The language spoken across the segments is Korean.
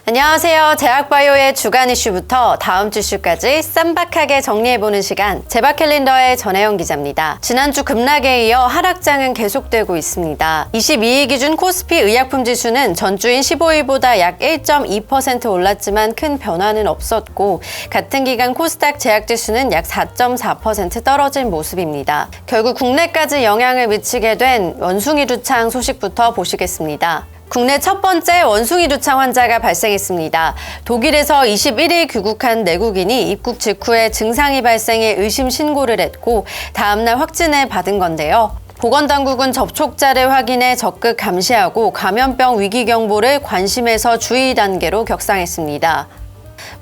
안녕하세요. 제약바이오의 주간 이슈부터 다음 주 이슈까지 쌈박하게 정리해보는 시간, 제박 캘린더의 전혜영 기자입니다. 지난주 급락에 이어 하락장은 계속되고 있습니다. 22일 기준 코스피 의약품 지수는 전주인 15일보다 약 1.2% 올랐지만 큰 변화는 없었고, 같은 기간 코스닥 제약지수는 약 4.4% 떨어진 모습입니다. 결국 국내까지 영향을 미치게 된 원숭이 두창 소식부터 보시겠습니다. 국내 첫 번째 원숭이 두창 환자가 발생했습니다. 독일에서 21일 귀국한 내국인이 입국 직후에 증상이 발생해 의심 신고를 했고 다음날 확진을 받은 건데요. 보건당국은 접촉자를 확인해 적극 감시하고 감염병 위기 경보를 관심에서 주의 단계로 격상했습니다.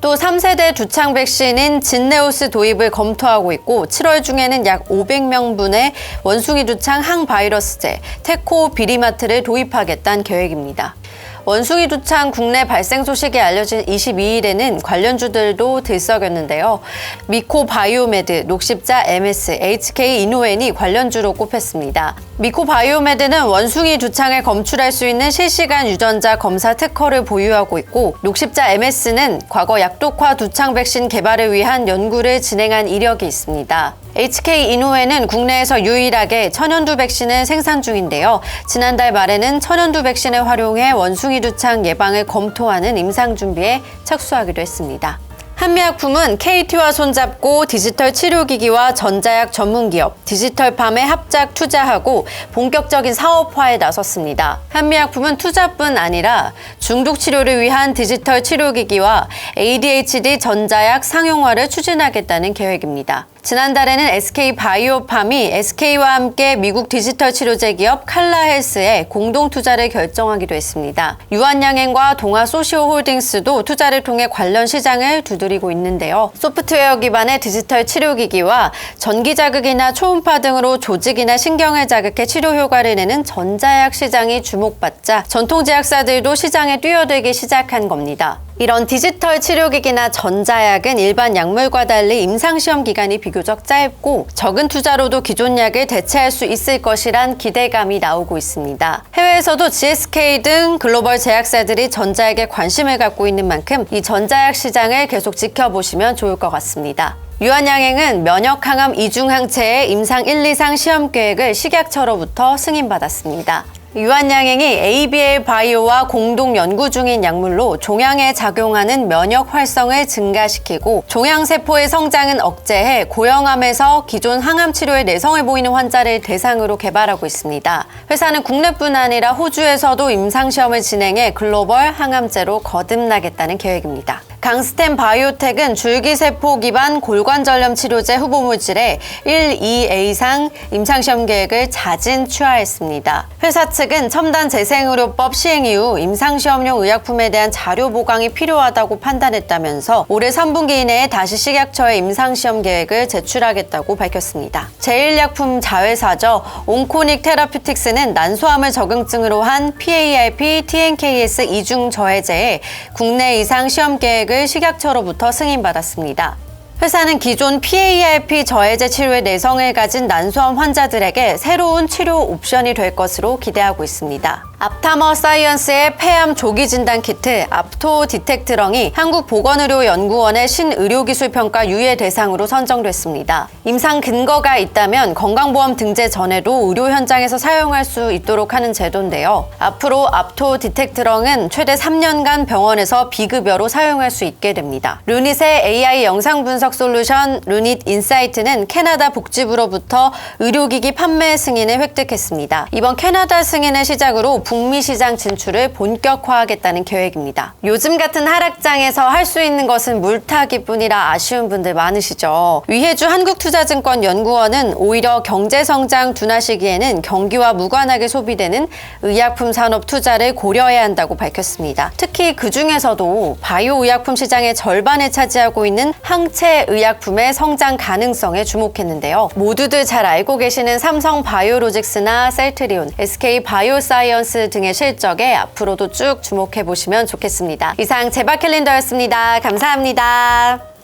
또 3세대 두창 백신인 진네오스 도입을 검토하고 있고 7월 중에는 약 500명분의 원숭이 두창 항바이러스제 테코비리마트를 도입하겠다는 계획입니다. 원숭이 두창 국내 발생 소식이 알려진 22일에는 관련주들도 들썩였는데요. 미코바이오메드, 녹십자 MS, HK 이노엔이 관련주로 꼽혔습니다. 미코바이오메드는 원숭이 두창을 검출할 수 있는 실시간 유전자 검사 특허를 보유하고 있고, 녹십자 MS는 과거 약독화 두창 백신 개발을 위한 연구를 진행한 이력이 있습니다. HK 이노엔은 국내에서 유일하게 천연두 백신을 생산 중인데요. 지난달 말에는 천연두 백신을 활용해 원숭이 두창 예방을 검토하는 임상 준비에 착수하기로 했습니다. 한미약품은 KT와 손잡고 디지털 치료기기와 전자약 전문기업 디지털팜에 합작 투자하고 본격적인 사업화에 나섰습니다. 한미약품은 투자뿐 아니라 중독 치료를 위한 디지털 치료기기와 ADHD 전자약 상용화를 추진하겠다는 계획입니다. 지난달에는 SK바이오팜이 SK와 함께 미국 디지털 치료제 기업 칼라헬스에 공동 투자를 결정하기도 했습니다. 유한양행과 동아소시오홀딩스도 투자를 통해 관련 시장을 두드리고 있는데요. 소프트웨어 기반의 디지털 치료기기와 전기자극이나 초음파 등으로 조직이나 신경을 자극해 치료 효과를 내는 전자약 시장이 주목받자 전통제약사들도 시장에 뛰어들기 시작한 겁니다. 이런 디지털 치료기기나 전자약은 일반 약물과 달리 임상시험 기간이 비교적 짧고 적은 투자로도 기존 약을 대체할 수 있을 것이란 기대감이 나오고 있습니다. 해외에서도 GSK 등 글로벌 제약사들이 전자약에 관심을 갖고 있는 만큼 이 전자약 시장을 계속 지켜보시면 좋을 것 같습니다. 유한양행은 면역항암 이중항체의 임상 1, 2상 시험 계획을 식약처로부터 승인받았습니다. 유한양행이 ABL 바이오와 공동 연구 중인 약물로 종양에 작용하는 면역 활성을 증가시키고 종양세포의 성장은 억제해 고형암에서 기존 항암 치료에 내성을 보이는 환자를 대상으로 개발하고 있습니다. 회사는 국내뿐 아니라 호주에서도 임상시험을 진행해 글로벌 항암제로 거듭나겠다는 계획입니다. 강스템 바이오텍은 줄기세포 기반 골관절염 치료제 후보물질의 1, 2A상 임상시험 계획을 자진 취하했습니다. 회사 측은 첨단 재생의료법 시행 이후 임상시험용 의약품에 대한 자료 보강이 필요하다고 판단했다면서 올해 3분기 이내에 다시 식약처에 임상시험 계획을 제출하겠다고 밝혔습니다. 제1약품 자회사죠. 온코닉 테라퓨틱스는 난소암을 적응증으로 한 PARP, TNKS 이중 저해제에 국내 이상 시험 계획을 식약처로부터 승인받았습니다. 회사는 기존 PARP 저해제 치료에 내성을 가진 난소암 환자들에게 새로운 치료 옵션이 될 것으로 기대하고 있습니다. 앞타머 사이언스의 폐암 조기 진단 키트 앞토 디텍트렁이 한국보건의료연구원의 신의료기술평가 유예 대상으로 선정됐습니다. 임상 근거가 있다면 건강보험 등재 전에도 의료 현장에서 사용할 수 있도록 하는 제도인데요. 앞으로 앞토 디텍트렁은 최대 3년간 병원에서 비급여로 사용할 수 있게 됩니다. 루닛의 AI 영상 분석 솔루션 루닛 인사이트는 캐나다 복지부로부터 의료기기 판매 승인을 획득했습니다. 이번 캐나다 승인을 시작으로 북미 시장 진출을 본격화하겠다는 계획입니다. 요즘 같은 하락장에서 할 수 있는 것은 물타기뿐이라 아쉬운 분들 많으시죠. 위혜주 한국투자증권연구원은 오히려 경제성장 둔화 시기에는 경기와 무관하게 소비되는 의약품 산업 투자를 고려해야 한다고 밝혔습니다. 특히 그중에서도 바이오 의약품 시장의 절반을 차지하고 있는 항체 의약품의 성장 가능성에 주목했는데요. 모두들 잘 알고 계시는 삼성 바이오로직스나 셀트리온, SK 바이오사이언스 등의 실적에 앞으로도 쭉 주목해 보시면 좋겠습니다. 이상 제박 캘린더였습니다. 감사합니다.